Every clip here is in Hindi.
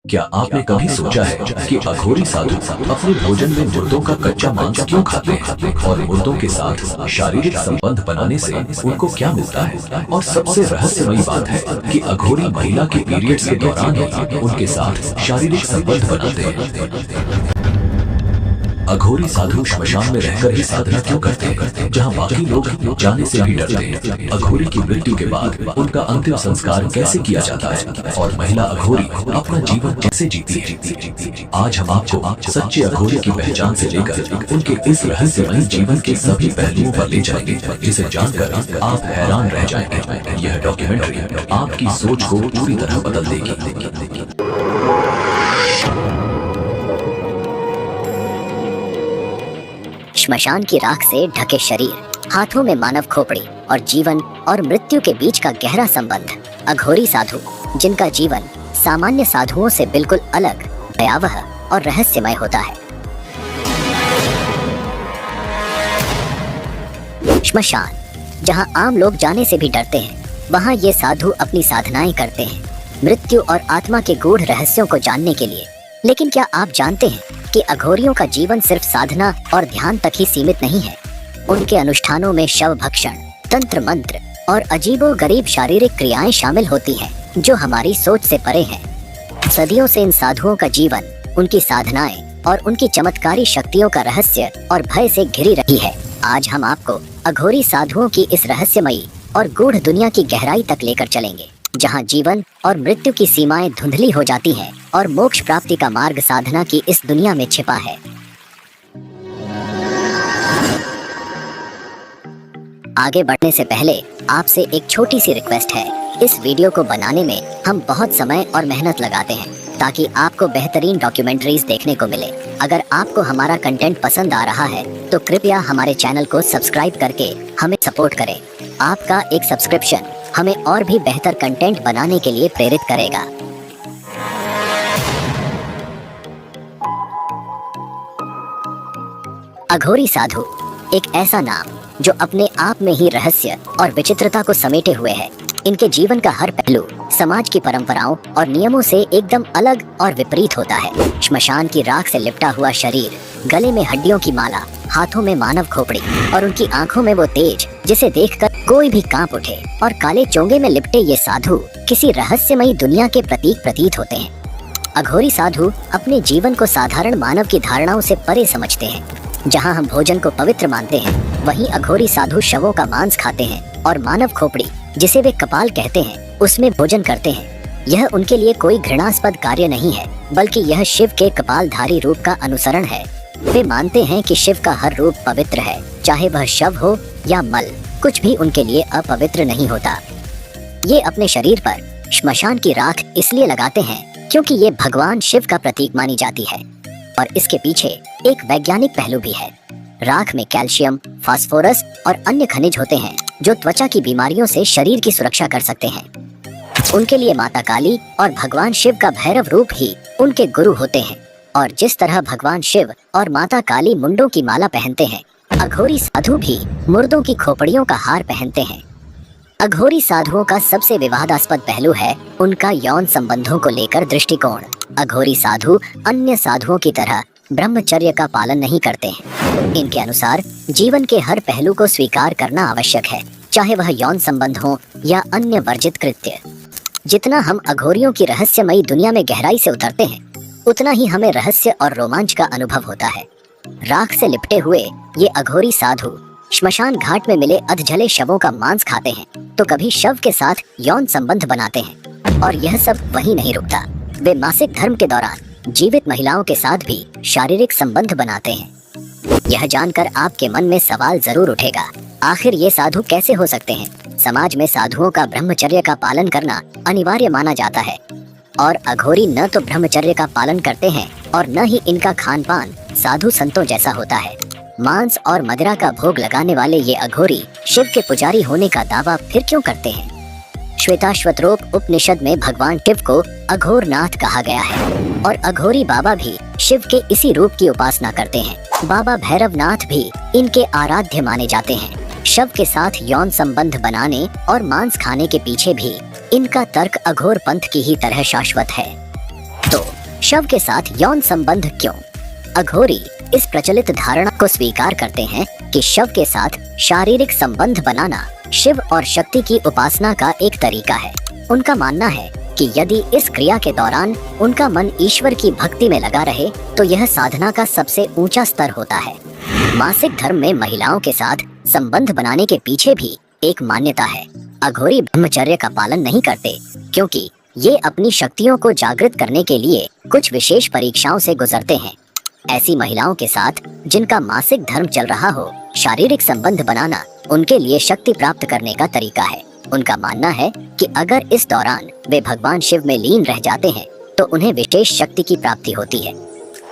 क्या आपने कभी सोचा है कि अघोरी साधु अपने भोजन में मुर्दों का कच्चा मांस क्यों खाते हैं और मुर्दों के साथ शारीरिक संबंध बनाने से उनको क्या मिलता है? और सबसे रहस्यमयी बात है कि अघोरी महिला के पीरियड्स के दौरान ही उनके साथ शारीरिक संबंध बनाते हैं। अघोरी साधु श्मशान में रहकर ही साधना क्यों करते हैं, जहां बाकी लोग जाने से भी डरते हैं? अघोरी की मृत्यु के बाद उनका अंतिम संस्कार कैसे किया जाता है और महिला अघोरी अपना जीवन कैसे जीती है? आज हम आपको सच्चे अघोरी की पहचान से लेकर उनके इस रहस्यमयी जीवन के सभी पहलुओं पर ले जाएंगे, जिसे जानकर आप हैरान रह जाएंगे। यह डॉक्यूमेंट्री आपकी सोच को पूरी तरह बदल देगी। श्मशान की राख से ढके शरीर, हाथों में मानव खोपड़ी और जीवन और मृत्यु के बीच का गहरा संबंध। अघोरी साधु, जिनका जीवन सामान्य साधुओं से बिल्कुल अलग, भयावह और रहस्यमय होता है। श्मशान, जहां आम लोग जाने से भी डरते हैं, वहां ये साधु अपनी साधनाएं करते हैं, मृत्यु और आत्मा के गूढ़ रहस्यों को जानने के लिए। लेकिन क्या आप जानते हैं कि अघोरियों का जीवन सिर्फ साधना और ध्यान तक ही सीमित नहीं है? उनके अनुष्ठानों में शव भक्षण, तंत्र मंत्र और अजीबोगरीब शारीरिक क्रियाएं शामिल होती हैं, जो हमारी सोच से परे हैं। सदियों से इन साधुओं का जीवन, उनकी साधनाएं और उनकी चमत्कारी शक्तियों का रहस्य और भय से घिरी रही है। आज हम आपको अघोरी साधुओं की इस रहस्यमयी और गूढ़ दुनिया की गहराई तक लेकर चलेंगे, जहां जीवन और मृत्यु की सीमाएं धुंधली हो जाती हैं और मोक्ष प्राप्ति का मार्ग साधना की इस दुनिया में छिपा है। आगे बढ़ने से पहले आपसे एक छोटी सी रिक्वेस्ट है। इस वीडियो को बनाने में हम बहुत समय और मेहनत लगाते हैं ताकि आपको बेहतरीन डॉक्यूमेंट्रीज देखने को मिले। अगर आपको हमारा कंटेंट पसंद आ रहा है तो कृपया हमारे चैनल को सब्सक्राइब करके हमें सपोर्ट करें। आपका एक सब्सक्रिप्शन हमें और भी बेहतर कंटेंट बनाने के लिए प्रेरित करेगा। अघोरी साधु एक ऐसा नाम जो अपने आप में ही रहस्य और विचित्रता को समेटे हुए है। इनके जीवन का हर पहलू समाज की परंपराओं और नियमों से एकदम अलग और विपरीत होता है। श्मशान की राख से लिपटा हुआ शरीर, गले में हड्डियों की माला, हाथों में मानव खोपड़ी और उनकी आंखों में वो तेज जिसे देखकर कोई भी कांप उठे, और काले चोंगे में लिपटे ये साधु किसी रहस्यमयी दुनिया के प्रतीक प्रतीत होते हैं। अघोरी साधु अपने जीवन को साधारण मानव की धारणाओं से परे समझते हैं। जहां हम भोजन को पवित्र मानते हैं, वहीं अघोरी साधु शवों का मांस खाते हैं और मानव खोपड़ी, जिसे वे कपाल कहते हैं, उसमें भोजन करते हैं। यह उनके लिए कोई घृणास्पद कार्य नहीं है, बल्कि यह शिव के कपालधारी रूप का अनुसरण है। वे मानते हैं कि शिव का हर रूप पवित्र है, चाहे वह शव हो या मल, कुछ भी उनके लिए अपवित्र नहीं होता। ये अपने शरीर पर श्मशान की राख इसलिए लगाते हैं क्योंकि ये भगवान शिव का प्रतीक मानी जाती है, और इसके पीछे एक वैज्ञानिक पहलू भी है। राख में कैल्शियम, फास्फोरस और अन्य खनिज होते हैं जो त्वचा की बीमारियों से शरीर की सुरक्षा कर सकते हैं। उनके लिए माता काली और भगवान शिव का भैरव रूप ही उनके गुरु होते हैं, और जिस तरह भगवान शिव और माता काली मुंडों की माला पहनते हैं, अघोरी साधु भी मुर्दों की खोपड़ियों का हार पहनते हैं। अघोरी साधुओं का सबसे विवादास्पद पहलू है उनका यौन संबंधों को लेकर दृष्टिकोण। अघोरी साधु अन्य साधुओं की तरह ब्रह्मचर्य का पालन नहीं करते हैं। इनके अनुसार जीवन के हर पहलू को स्वीकार करना आवश्यक है, चाहे वह यौन संबंध हो या अन्य वर्जित कृत्य। जितना हम अघोरियों की रहस्यमयी दुनिया में गहराई से उतरते हैं, उतना ही हमें रहस्य और रोमांच का अनुभव होता है। राख से लिपटे हुए ये अघोरी साधु श्मशान घाट में मिले अधजले शवों का मांस खाते हैं, तो कभी शव के साथ यौन संबंध बनाते हैं। और यह सब वहीं नहीं रुकता, वे मासिक धर्म के दौरान जीवित महिलाओं के साथ भी शारीरिक संबंध बनाते हैं। यह जानकर आपके मन में सवाल जरूर उठेगा, आखिर ये साधु कैसे हो सकते हैं? समाज में साधुओं का ब्रह्मचर्य का पालन करना अनिवार्य माना जाता है, और अघोरी न तो ब्रह्मचर्य का पालन करते हैं और न ही इनका खान पान साधु संतों जैसा होता है। मांस और मदिरा का भोग लगाने वाले ये अघोरी शिव के पुजारी होने का दावा फिर क्यों करते हैं? श्वेताश्वतरोप उपनिषद में भगवान शिव को अघोरनाथ कहा गया है, और अघोरी बाबा भी शिव के इसी रूप की उपासना करते हैं। बाबा भैरवनाथ भी इनके आराध्य माने जाते हैं। शव के साथ यौन संबंध बनाने और मांस खाने के पीछे भी इनका तर्क अघोर पंथ की ही तरह शाश्वत है। तो शव के साथ यौन संबंध क्यों? अघोरी इस प्रचलित धारणा को स्वीकार करते हैं कि शव के साथ शारीरिक संबंध बनाना शिव और शक्ति की उपासना का एक तरीका है। उनका मानना है कि यदि इस क्रिया के दौरान उनका मन ईश्वर की भक्ति में लगा रहे तो यह साधना का सबसे ऊंचा स्तर होता है। मासिक धर्म में महिलाओं के साथ संबंध बनाने के पीछे भी एक मान्यता है। अघोरी ब्रह्मचर्य का पालन नहीं करते क्योंकि ये अपनी शक्तियों को जागृत करने के लिए कुछ विशेष परीक्षाओं से गुजरते हैं। ऐसी महिलाओं के साथ जिनका मासिक धर्म चल रहा हो, शारीरिक संबंध बनाना उनके लिए शक्ति प्राप्त करने का तरीका है। उनका मानना है कि अगर इस दौरान वे भगवान शिव में लीन रह जाते हैं तो उन्हें विशेष शक्ति की प्राप्ति होती है।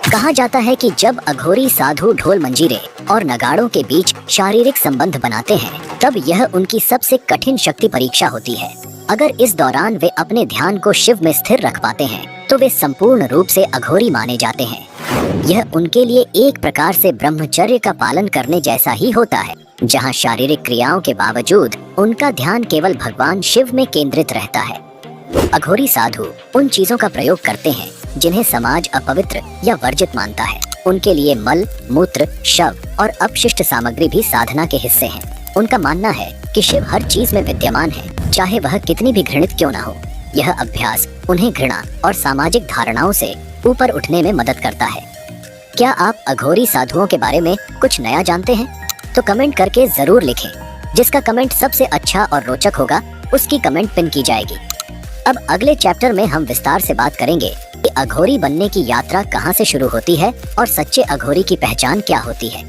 कहा जाता है कि जब अघोरी साधु ढोल मंजीरे और नगाड़ों के बीच शारीरिक संबंध बनाते हैं तब यह उनकी सबसे कठिन शक्ति परीक्षा होती है। अगर इस दौरान वे अपने ध्यान को शिव में स्थिर रख पाते हैं तो वे संपूर्ण रूप से अघोरी माने जाते हैं। यह उनके लिए एक प्रकार से ब्रह्मचर्य का पालन करने जैसा ही होता है, जहां शारीरिक क्रियाओं के बावजूद उनका ध्यान केवल भगवान शिव में केंद्रित रहता है। अघोरी साधु उन चीजों का प्रयोग करते हैं जिन्हें समाज अपवित्र या वर्जित मानता है। उनके लिए मल, मूत्र, शव और अपशिष्ट सामग्री भी साधना के हिस्से हैं। उनका मानना है कि शिव हर चीज में विद्यमान है, चाहे वह कितनी भी घृणित क्यों ना हो। यह अभ्यास उन्हें घृणा और सामाजिक धारणाओं से ऊपर उठने में मदद करता है। क्या आप अघोरी साधुओं के बारे में कुछ नया जानते हैं? तो कमेंट करके जरूर लिखें। जिसका कमेंट सबसे अच्छा और रोचक होगा उसकी कमेंट पिन की जाएगी। अब अगले चैप्टर में हम विस्तार से बात करेंगे कि अघोरी बनने की यात्रा कहां से शुरू होती है और सच्चे अघोरी की पहचान क्या होती है।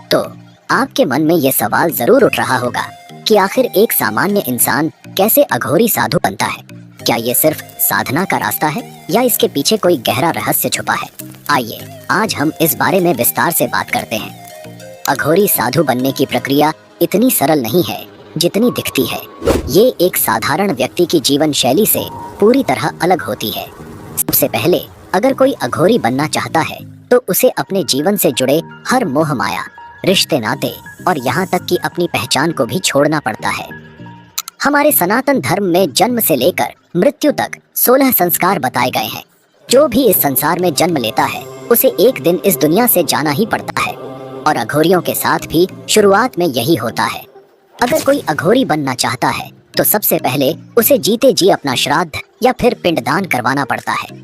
तो आपके मन में यह सवाल जरूर उठ रहा होगा कि आखिर एक सामान्य इंसान कैसे अघोरी साधु बनता है? क्या ये सिर्फ साधना का रास्ता है या इसके पीछे कोई गहरा रहस्य छुपा है? आइए आज हम इस बारे में विस्तार से बात करते हैं। अघोरी साधु बनने की प्रक्रिया इतनी सरल नहीं है जितनी दिखती है। ये एक साधारण व्यक्ति की जीवन शैली से पूरी तरह अलग होती है। सबसे पहले अगर कोई अघोरी बनना चाहता है तो उसे अपने जीवन से जुड़े हर मोह माया, रिश्ते नाते और यहाँ तक कि अपनी पहचान को भी छोड़ना पड़ता है। हमारे सनातन धर्म में जन्म से लेकर मृत्यु तक 16 संस्कार बताए गए हैं। जो भी इस संसार में जन्म लेता है उसे एक दिन इस दुनिया से जाना ही पड़ता है और अघोरियों के साथ भी शुरुआत में यही होता है। अगर कोई अघोरी बनना चाहता है तो सबसे पहले उसे जीते जी अपना श्राद्ध या फिर पिंडदान करवाना पड़ता है।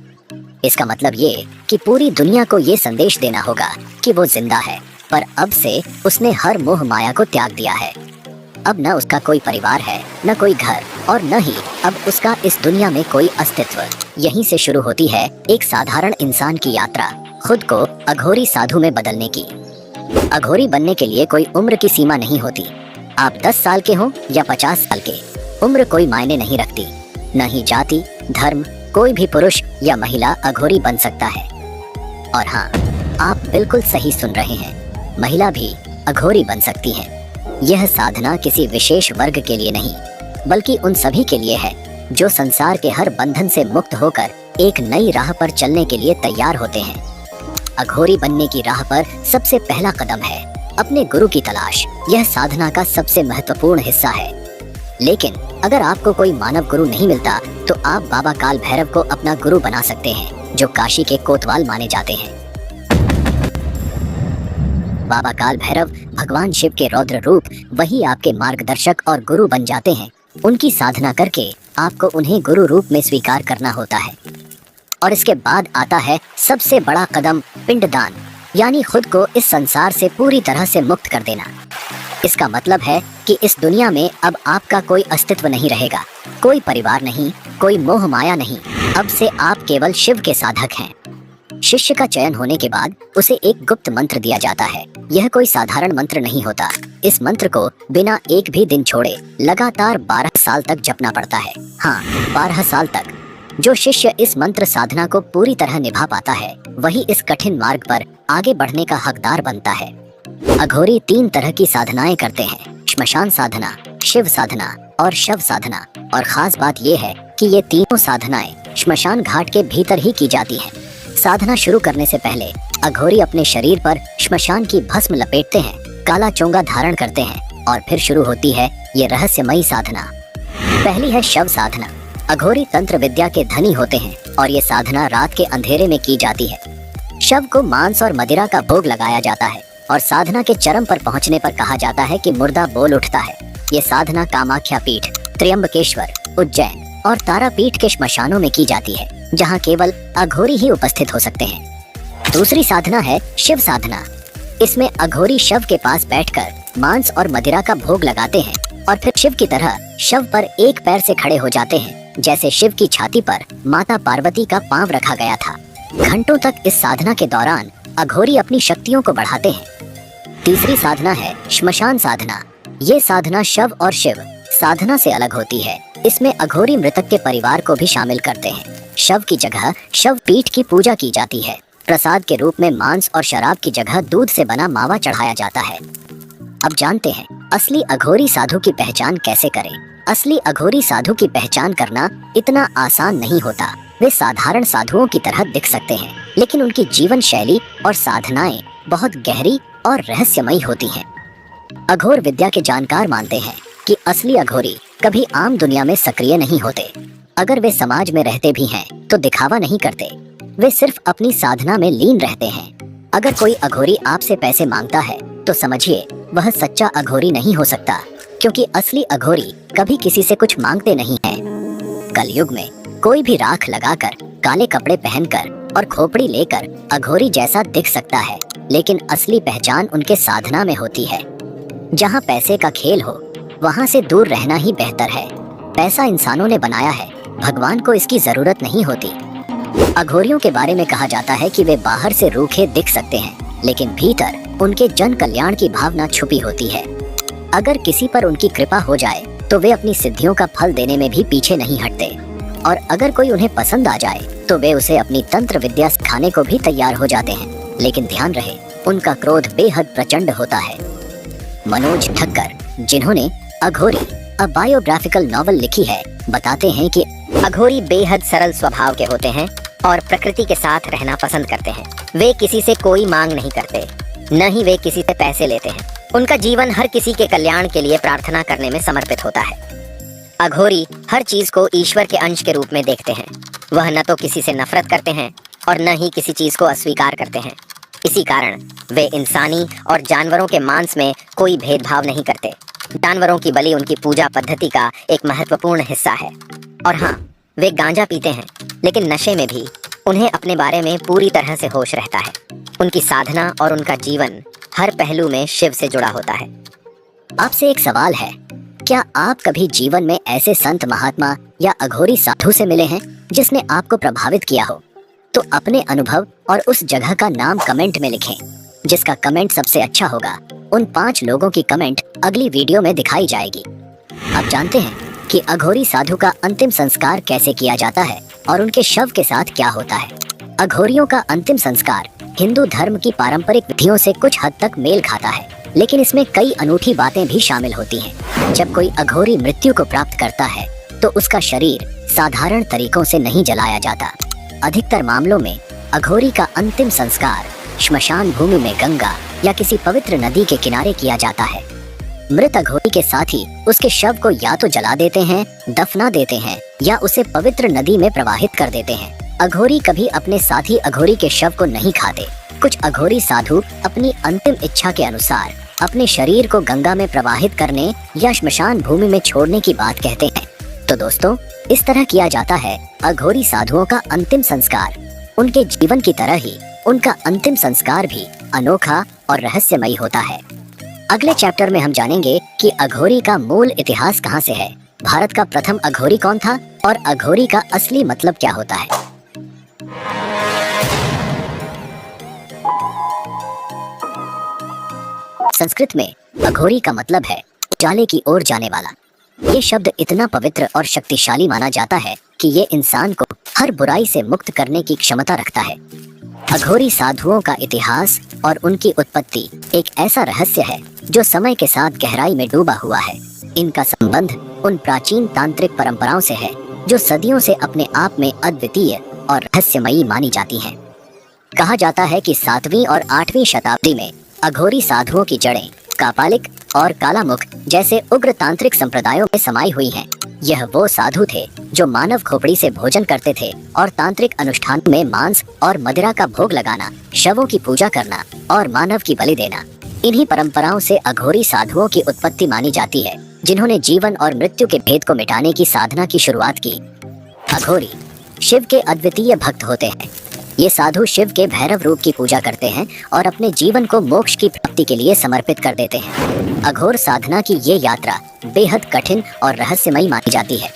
इसका मतलब ये कि पूरी दुनिया को ये संदेश देना होगा कि वो जिंदा है, पर अब से उसने हर मोह माया को त्याग दिया है। अब न उसका कोई परिवार है, न कोई घर और न ही अब उसका इस दुनिया में कोई अस्तित्व। यहीं से शुरू होती है एक साधारण इंसान की यात्रा, खुद को अघोरी साधु में बदलने की। अघोरी बनने के लिए कोई उम्र की सीमा नहीं होती। आप 10 साल के हो या 50 साल के, उम्र कोई मायने नहीं रखती। न ही जाति, धर्म, कोई भी पुरुष या महिला अघोरी बन सकता है। और हाँ, आप बिल्कुल सही सुन रहे हैं, महिला भी अघोरी बन सकती है। यह साधना किसी विशेष वर्ग के लिए नहीं, बल्कि उन सभी के लिए है जो संसार के हर बंधन से मुक्त होकर एक नई राह पर चलने के लिए तैयार होते हैं। अघोरी बनने की राह पर सबसे पहला कदम है अपने गुरु की तलाश। यह साधना का सबसे महत्वपूर्ण हिस्सा है। लेकिन अगर आपको कोई मानव गुरु नहीं मिलता तो आप बाबा काल भैरव को अपना गुरु बना सकते हैं, जो काशी के कोतवाल माने जाते हैं। बाबा काल भैरव भगवान शिव के रौद्र रूप, वही आपके मार्गदर्शक और गुरु बन जाते हैं। उनकी साधना करके आपको उन्हें गुरु रूप में स्वीकार करना होता है। और इसके बाद आता है सबसे बड़ा कदम, पिंडदान, यानी खुद को इस संसार से पूरी तरह से मुक्त कर देना। इसका मतलब है कि इस दुनिया में अब आपका कोई अस्तित्व नहीं रहेगा, कोई परिवार नहीं, कोई मोह माया नहीं। अब से आप केवल शिव के साधक हैं। शिष्य का चयन होने के बाद उसे एक गुप्त मंत्र दिया जाता है। यह कोई साधारण मंत्र नहीं होता। इस मंत्र को बिना एक भी दिन छोड़े लगातार 12 साल तक जपना पड़ता है। हाँ, 12 साल तक। जो शिष्य इस मंत्र साधना को पूरी तरह निभा पाता है वही इस कठिन मार्ग पर आगे बढ़ने का हकदार बनता है। अघोरी 3 तरह की साधनाएं करते हैं: श्मशान साधना, शिव साधना और शव साधना। और खास बात यह है कि ये तीनों साधनाएं श्मशान घाट के भीतर ही की जाती हैं। साधना शुरू करने से पहले अघोरी अपने शरीर पर श्मशान की भस्म लपेटते हैं, काला चोंगा धारण करते हैं और फिर शुरू होती है ये रहस्यमयी साधना। पहली है शव साधना। अघोरी तंत्र विद्या के धनी होते हैं और ये साधना रात के अंधेरे में की जाती है। शव को मांस और मदिरा का भोग लगाया जाता है और साधना के चरम पर पहुंचने पर कहा जाता है कि मुर्दा बोल उठता है। ये साधना कामाख्या पीठ, त्र्यंबकेश्वर, उज्जैन और तारापीठ के श्मशानों में की जाती है, जहां केवल अघोरी ही उपस्थित हो सकते हैं। दूसरी साधना है शिव साधना। इसमें अघोरी शव के पास बैठकर मांस और मदिरा का भोग लगाते हैं और फिर शिव की तरह शव पर एक पैर से खड़े हो जाते हैं, जैसे शिव की छाती पर माता पार्वती का पांव रखा गया था। घंटों तक इस साधना के दौरान अघोरी अपनी शक्तियों को बढ़ाते हैं। तीसरी साधना है श्मशान साधना। ये साधना शव और शिव साधना से अलग होती है। इसमें अघोरी मृतक के परिवार को भी शामिल करते हैं। शव की जगह शव पीठ की पूजा की जाती है। प्रसाद के रूप में मांस और शराब की जगह दूध से बना मावा चढ़ाया जाता है। अब जानते हैं असली अघोरी साधु की पहचान कैसे करें। असली अघोरी साधु की पहचान करना इतना आसान नहीं होता। वे साधारण साधुओं की तरह दिख सकते हैं, लेकिन उनकी जीवन शैली और साधनाएं बहुत गहरी और रहस्यमयी होती हैं। अघोर विद्या के जानकार मानते हैं कि असली अघोरी कभी आम दुनिया में सक्रिय नहीं होते। अगर वे समाज में रहते भी हैं तो दिखावा नहीं करते। वे सिर्फ अपनी साधना में लीन रहते हैं। अगर कोई अघोरी आपसे पैसे मांगता है तो समझिए वह सच्चा अघोरी नहीं हो सकता, क्योंकि असली अघोरी कभी किसी से कुछ मांगते नहीं हैं। कलयुग में कोई भी राख लगाकर, काले कपड़े पहनकर और खोपड़ी लेकर अघोरी जैसा दिख सकता है, लेकिन असली पहचान उनके साधना में होती है। जहाँ पैसे का खेल हो वहाँ से दूर रहना ही बेहतर है। पैसा इंसानों ने बनाया है, भगवान को इसकी जरूरत नहीं होती। अघोरियों के बारे में कहा जाता है कि वे बाहर से रूखे दिख सकते हैं, लेकिन भीतर उनके जन कल्याण की भावना छुपी होती है। अगर किसी पर उनकी कृपा हो जाए तो वे अपनी सिद्धियों का फल देने में भी पीछे नहीं हटते, और अगर कोई उन्हें पसंद आ जाए तो वे उसे अपनी तंत्र विद्या सिखाने को भी तैयार हो जाते हैं। लेकिन ध्यान रहे, उनका क्रोध बेहद प्रचंड होता है। मनोज ठक्कर, जिन्होंने अघोरी अ बायोग्राफिकल नॉवल लिखी है, बताते हैं कि अघोरी बेहद सरल स्वभाव के होते हैं और प्रकृति के साथ रहना पसंद करते हैं। वे किसी से कोई मांग नहीं करते, न ही वे किसी से पैसे लेते हैं। उनका जीवन हर किसी के कल्याण के लिए प्रार्थना करने में समर्पित होता है। अघोरी हर चीज को ईश्वर के अंश के रूप में देखते हैं। वह न तो किसी से नफरत करते हैं और न ही किसी चीज को अस्वीकार करते हैं। इसी कारण वे इंसानी और जानवरों के मांस में कोई भेदभाव नहीं करते। जानवरों की बलि उनकी पूजा पद्धति का एक महत्वपूर्ण हिस्सा है। और हाँ, वे गांजा पीते हैं, लेकिन नशे में भी उन्हें अपने बारे में पूरी तरह से होश रहता है। उनकी साधना और उनका जीवन हर पहलू में शिव से जुड़ा होता है। आपसे एक सवाल है, क्या आप कभी जीवन में ऐसे संत महात्मा या अघोरी साधु से मिले हैं जिसने आपको प्रभावित किया हो? तो अपने अनुभव और उस जगह का नाम कमेंट में लिखें। जिसका कमेंट सबसे अच्छा होगा, उन 5 लोगों की कमेंट अगली वीडियो में दिखाई जाएगी। आप जानते हैं कि अघोरी साधु का अंतिम संस्कार कैसे किया जाता है और उनके शव के साथ क्या होता है? अघोरियों का अंतिम संस्कार हिंदू धर्म की पारंपरिक विधियों से कुछ हद तक मेल खाता है, लेकिन इसमें कई अनूठी बातें भी शामिल होती हैं। जब कोई अघोरी मृत्यु को प्राप्त करता है तो उसका शरीर साधारण तरीकों से नहीं जलाया जाता। अधिकतर मामलों में अघोरी का अंतिम संस्कार श्मशान भूमि में गंगा या किसी पवित्र नदी के किनारे किया जाता है। मृत अघोरी के साथी उसके शव को या तो जला देते हैं, दफना देते हैं या उसे पवित्र नदी में प्रवाहित कर देते हैं। अघोरी कभी अपने साथी अघोरी के शव को नहीं खाते। कुछ अघोरी साधु अपनी अंतिम इच्छा के अनुसार अपने शरीर को गंगा में प्रवाहित करने या श्मशान भूमि में छोड़ने की बात कहते हैं। तो दोस्तों, इस तरह किया जाता है अघोरी साधुओं का अंतिम संस्कार। उनके जीवन की तरह ही उनका अंतिम संस्कार भी अनोखा और रहस्यमयी होता है। अगले चैप्टर में हम जानेंगे कि अघोरी का मूल इतिहास कहां से है, भारत का प्रथम अघोरी कौन था और अघोरी का असली मतलब क्या होता है। संस्कृत में अघोरी का मतलब है उजाले की ओर जाने वाला। ये शब्द इतना पवित्र और शक्तिशाली माना जाता है कि ये इंसान को हर बुराई से मुक्त करने की क्षमता रखता है। अघोरी साधुओं का इतिहास और उनकी उत्पत्ति एक ऐसा रहस्य है जो समय के साथ गहराई में डूबा हुआ है। इनका संबंध उन प्राचीन तांत्रिक परंपराओं से है जो सदियों से अपने आप में अद्वितीय और रहस्यमयी मानी जाती हैं। कहा जाता है कि 7वीं और 8वीं शताब्दी में अघोरी साधुओं की जड़ें कापालिक और कालामुख जैसे उग्र तांत्रिक संप्रदायों में समाई हुई हैं। यह वो साधु थे जो मानव खोपड़ी से भोजन करते थे और तांत्रिक अनुष्ठान में मांस और मदिरा का भोग लगाना, शवों की पूजा करना और मानव की बलि देना। इन्हीं परंपराओं से अघोरी साधुओं की उत्पत्ति मानी जाती है, जिन्होंने जीवन और मृत्यु के भेद को मिटाने की साधना की शुरुआत की। अघोरी शिव के अद्वितीय भक्त होते हैं। ये साधु शिव के भैरव रूप की पूजा करते हैं और अपने जीवन को मोक्ष की प्राप्ति के लिए समर्पित कर देते हैं। अघोर साधना की ये यात्रा बेहद कठिन और रहस्यमयी मानी जाती है।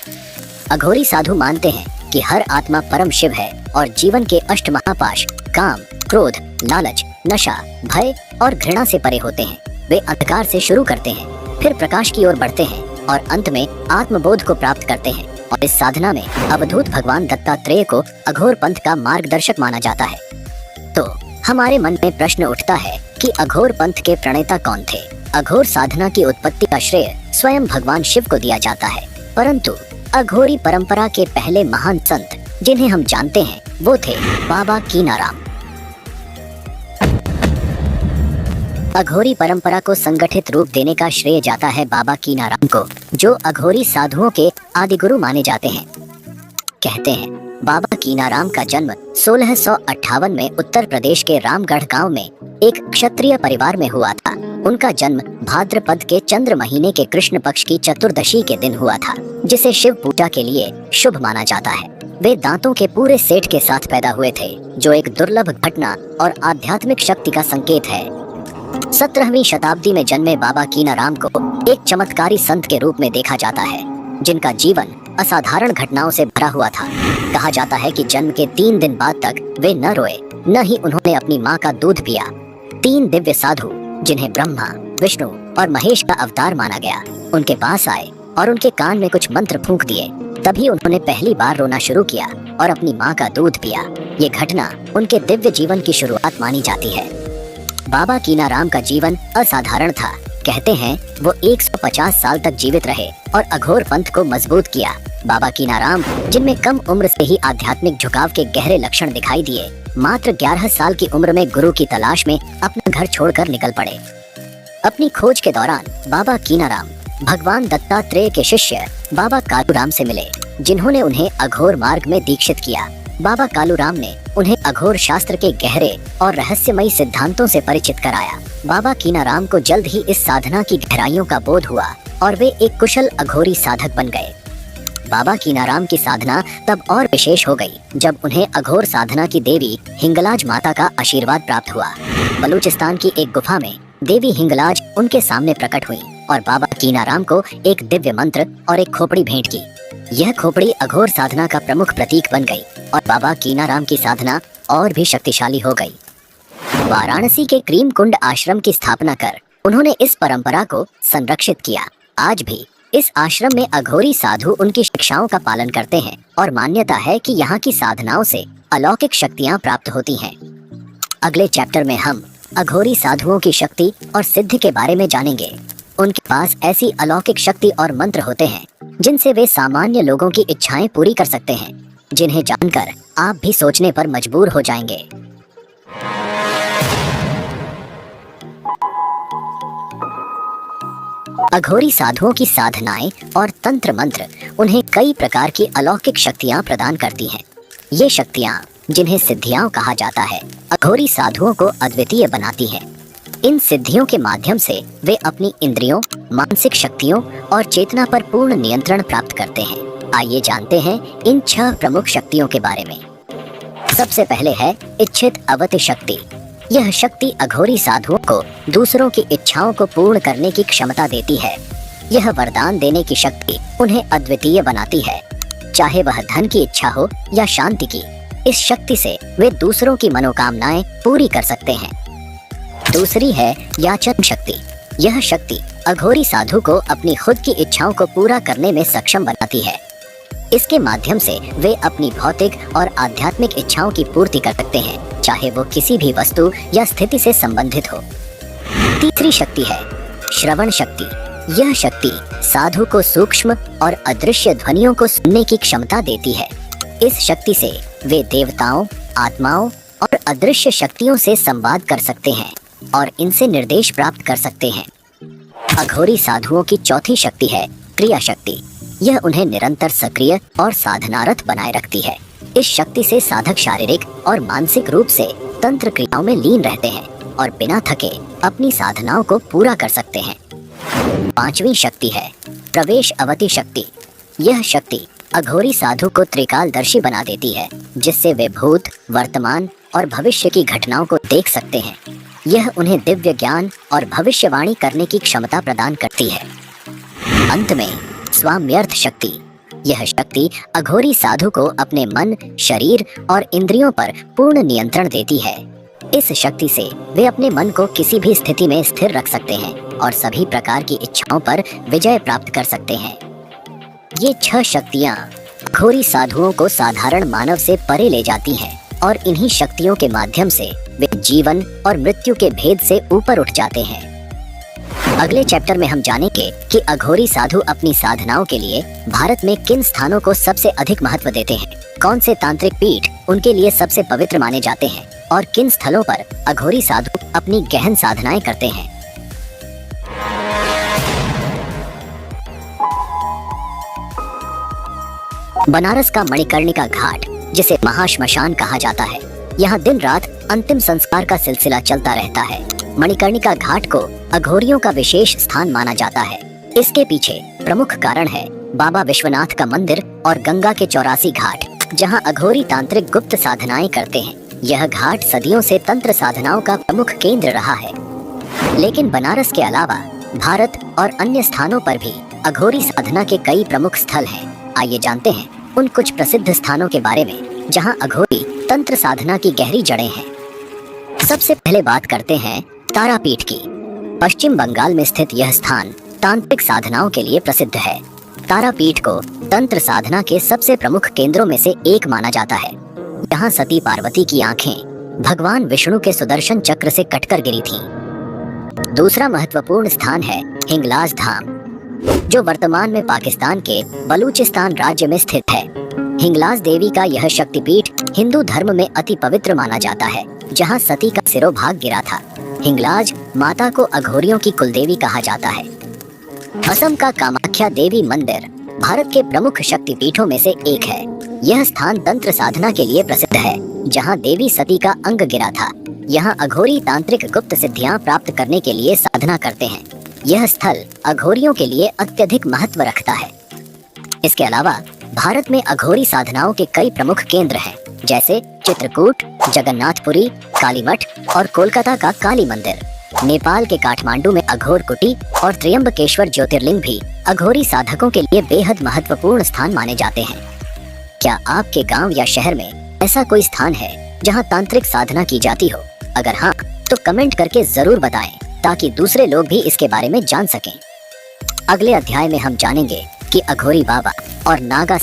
अघोरी साधु मानते हैं कि हर आत्मा परम शिव है और जीवन के अष्ट महापाश काम, क्रोध, लालच, नशा, भय और घृणा से परे होते हैं। वे अंधकार से शुरू करते हैं, फिर प्रकाश की ओर बढ़ते हैं और अंत में आत्मबोध को प्राप्त करते हैं। और इस साधना में अवधूत भगवान दत्तात्रेय को अघोर पंथ का मार्गदर्शक माना जाता है। तो हमारे मन में प्रश्न उठता है कि अघोर पंथ के प्रणेता कौन थे? अघोर साधना की उत्पत्ति का श्रेय स्वयं भगवान शिव को दिया जाता है, परंतु अघोरी परंपरा के पहले महान संत जिन्हें हम जानते हैं वो थे बाबा कीनाराम। अघोरी परंपरा को संगठित रूप देने का श्रेय जाता है बाबा कीनाराम को, जो अघोरी साधुओं के आदिगुरु माने जाते हैं। कहते हैं बाबा कीनाराम का जन्म 1658 में उत्तर प्रदेश के रामगढ़ गांव में एक क्षत्रिय परिवार में हुआ था। उनका जन्म भाद्रपद के चंद्र महीने के कृष्ण पक्ष की चतुर्दशी के दिन हुआ था, जिसे शिव पूजा के लिए शुभ माना जाता है। वे दांतों के पूरे सेट के साथ पैदा हुए थे, जो एक दुर्लभ घटना और आध्यात्मिक शक्ति का संकेत है। 17वीं शताब्दी में जन्मे बाबा कीनाराम को एक चमत्कारी संत के रूप में देखा जाता है, जिनका जीवन असाधारण घटनाओं से भरा हुआ था। कहा जाता है कि जन्म के 3 दिन बाद तक वे न रोए, न ही उन्होंने अपनी मां का दूध पिया। 3 दिव्य साधु, जिन्हें ब्रह्मा, विष्णु और महेश का अवतार माना गया, उनके पास आए और उनके कान में कुछ मंत्र फूंक दिए। तभी उन्होंने पहली बार रोना शुरू किया और अपनी मां का दूध पिया। ये घटना उनके दिव्य जीवन की शुरुआत मानी जाती है। बाबा कीनाराम का जीवन असाधारण था। कहते हैं वो 150 साल तक जीवित रहे और अघोर पंथ को मजबूत किया। बाबा कीनाराम, जिनमें कम उम्र से ही आध्यात्मिक झुकाव के गहरे लक्षण दिखाई दिए, मात्र 11 साल की उम्र में गुरु की तलाश में अपना घर छोड़कर निकल पड़े। अपनी खोज के दौरान बाबा कीनाराम भगवान दत्तात्रेय के शिष्य बाबा कालूराम से मिले, जिन्होंने उन्हें अघोर मार्ग में दीक्षित किया। बाबा कालूराम ने उन्हें अघोर शास्त्र के गहरे और रहस्यमयी सिद्धांतों से परिचित कराया। बाबा कीनाराम को जल्द ही इस साधना की गहराइयों का बोध हुआ और वे एक कुशल अघोरी साधक बन गए। बाबा कीनाराम की साधना तब और विशेष हो गई जब उन्हें अघोर साधना की देवी हिंगलाज माता का आशीर्वाद प्राप्त हुआ। बलूचिस्तान की एक गुफा में देवी हिंगलाज उनके सामने प्रकट हुई और बाबा कीनाराम को एक दिव्य मंत्र और एक खोपड़ी भेंट की। यह खोपड़ी अघोर साधना का प्रमुख प्रतीक बन गई और बाबा कीनाराम की साधना और भी शक्तिशाली हो गई। वाराणसी के क्रीम कुंड आश्रम की स्थापना कर उन्होंने इस परंपरा को संरक्षित किया। आज भी इस आश्रम में अघोरी साधु उनकी शिक्षाओं का पालन करते हैं और मान्यता है कि यहाँ की साधनाओं से अलौकिक शक्तियाँ प्राप्त होती हैं। अगले चैप्टर में हम अघोरी साधुओं की शक्ति और सिद्धि के बारे में जानेंगे। उनके पास ऐसी अलौकिक शक्ति और मंत्र होते हैं जिनसे वे सामान्य लोगों की इच्छाएं पूरी कर सकते हैं, जिन्हें जानकर आप भी सोचने पर मजबूर हो जाएंगे। अघोरी साधुओं की साधनाएं और तंत्र मंत्र उन्हें कई प्रकार की अलौकिक शक्तियां प्रदान करती हैं। ये शक्तियां, जिन्हें सिद्धियां कहा जाता है, अघोरी साधुओं को अद्वितीय बनाती हैं। इन सिद्धियों के माध्यम से वे अपनी इंद्रियों, मानसिक शक्तियों और चेतना पर पूर्ण नियंत्रण प्राप्त करते हैं। आइए जानते हैं इन 6 प्रमुख शक्तियों के बारे में। सबसे पहले है इच्छित अवति शक्ति। यह शक्ति अघोरी साधुओं को दूसरों की इच्छाओं को पूर्ण करने की क्षमता देती है। यह वरदान देने की शक्ति उन्हें अद्वितीय बनाती है, चाहे वह धन की इच्छा हो या शांति की। इस शक्ति से वे दूसरों की मनोकामनाएं पूरी कर सकते हैं। दूसरी है याचन शक्ति। यह शक्ति अघोरी साधु को अपनी खुद की इच्छाओं को पूरा करने में सक्षम बनाती है। इसके माध्यम से वे अपनी भौतिक और आध्यात्मिक इच्छाओं की पूर्ति कर सकते हैं, चाहे वो किसी भी वस्तु या स्थिति से संबंधित हो। तीसरी शक्ति है श्रवण शक्ति। यह शक्ति साधु को सूक्ष्म और अदृश्य ध्वनियों को सुनने की क्षमता देती है। इस शक्ति से वे देवताओं, आत्माओं और अदृश्य शक्तियों से संवाद कर सकते हैं और इनसे निर्देश प्राप्त कर सकते हैं। अघोरी साधुओं की चौथी शक्ति है क्रिया शक्ति। यह उन्हें निरंतर सक्रिय और साधनारत बनाए रखती है। इस शक्ति से साधक शारीरिक और मानसिक रूप से तंत्र क्रियाओं में लीन रहते हैं और बिना थके अपनी साधनाओं को पूरा कर सकते हैं। 5वीं शक्ति है प्रवेश अवति शक्ति। यह शक्ति अघोरी साधु को त्रिकालदर्शी बना देती है, जिससे वे भूत, वर्तमान और भविष्य की घटनाओं को देख सकते हैं। यह उन्हें दिव्य ज्ञान और भविष्यवाणी करने की क्षमता प्रदान करती है। अंत में स्वाम्यर्थ शक्ति। यह शक्ति अघोरी साधु को अपने मन, शरीर और इंद्रियों पर पूर्ण नियंत्रण देती है। इस शक्ति से वे अपने मन को किसी भी स्थिति में स्थिर रख सकते हैं और सभी प्रकार की इच्छाओं पर विजय प्राप्त कर सकते हैं। ये 6 शक्तियाँ अघोरी साधुओं को साधारण मानव से परे ले जाती हैं और इन्हीं शक्तियों के माध्यम से वे जीवन और मृत्यु के भेद से ऊपर उठ जाते हैं। अगले चैप्टर में हम जानेंगे कि अघोरी साधु अपनी साधनाओं के लिए भारत में किन स्थानों को सबसे अधिक महत्व देते हैं, कौन से तांत्रिक पीठ उनके लिए सबसे पवित्र माने जाते हैं और किन स्थलों पर अघोरी साधु अपनी गहन साधनाएं करते हैं। बनारस का मणिकर्णिका घाट, जिसे महाश्मशान कहा जाता है, यहाँ दिन रात अंतिम संस्कार का सिलसिला चलता रहता है। मणिकर्णिका घाट को अघोरियों का विशेष स्थान माना जाता है। इसके पीछे प्रमुख कारण है बाबा विश्वनाथ का मंदिर और गंगा के 84 घाट, जहाँ अघोरी तांत्रिक गुप्त साधनाएं करते हैं। यह घाट सदियों से तंत्र साधनाओं का प्रमुख केंद्र रहा है। लेकिन बनारस के अलावा भारत और अन्य स्थानों पर भी अघोरी साधना के कई प्रमुख स्थल हैं। आइए जानते हैं उन कुछ प्रसिद्ध स्थानों के बारे में जहां अघोरी तंत्र साधना की गहरी जड़ें हैं। सबसे पहले बात करते हैं तारापीठ की। पश्चिम बंगाल में स्थित यह स्थान तांत्रिक साधनाओं के लिए प्रसिद्ध है। तारापीठ को तंत्र साधना के सबसे प्रमुख केंद्रों में से एक माना जाता है। यहाँ सती पार्वती की आंखें भगवान विष्णु के सुदर्शन चक्र से कटकर गिरी थीं। दूसरा महत्वपूर्ण स्थान है हिंगलाज धाम, जो वर्तमान में पाकिस्तान के बलूचिस्तान राज्य में स्थित है। हिंगलाज देवी का यह शक्तिपीठ हिंदू धर्म में अति पवित्र माना जाता है, जहाँ सती का सिरोभाग गिरा था। हिंगलाज माता को अघोरियों की कुलदेवी कहा जाता है। असम का कामाख्या देवी मंदिर भारत के प्रमुख शक्तिपीठों में से एक है। यह स्थान तंत्र साधना के लिए प्रसिद्ध है, जहां देवी सती का अंग गिरा था। यहां अघोरी तांत्रिक गुप्त सिद्धियां प्राप्त करने के लिए साधना करते हैं। यह स्थल अघोरियों के लिए अत्यधिक महत्व रखता है। इसके अलावा भारत में अघोरी साधनाओं के कई प्रमुख केंद्र हैं, जैसे चित्रकूट, जगन्नाथपुरी, कालीमठ और कोलकाता का काली मंदिर। नेपाल के काठमांडू में अघोर कुटी और त्र्यंबकेश्वर ज्योतिर्लिंग भी अघोरी साधकों के लिए बेहद महत्वपूर्ण स्थान माने जाते हैं। क्या आपके गांव या शहर में ऐसा कोई स्थान है जहां तांत्रिक साधना की जाती हो? अगर हाँ, तो कमेंट करके जरूर बताएं, ताकि दूसरे लोग भी इसके बारे में जान सकें। अगले अध्याय में हम जानेंगे कि अघोरी बाबा और नागा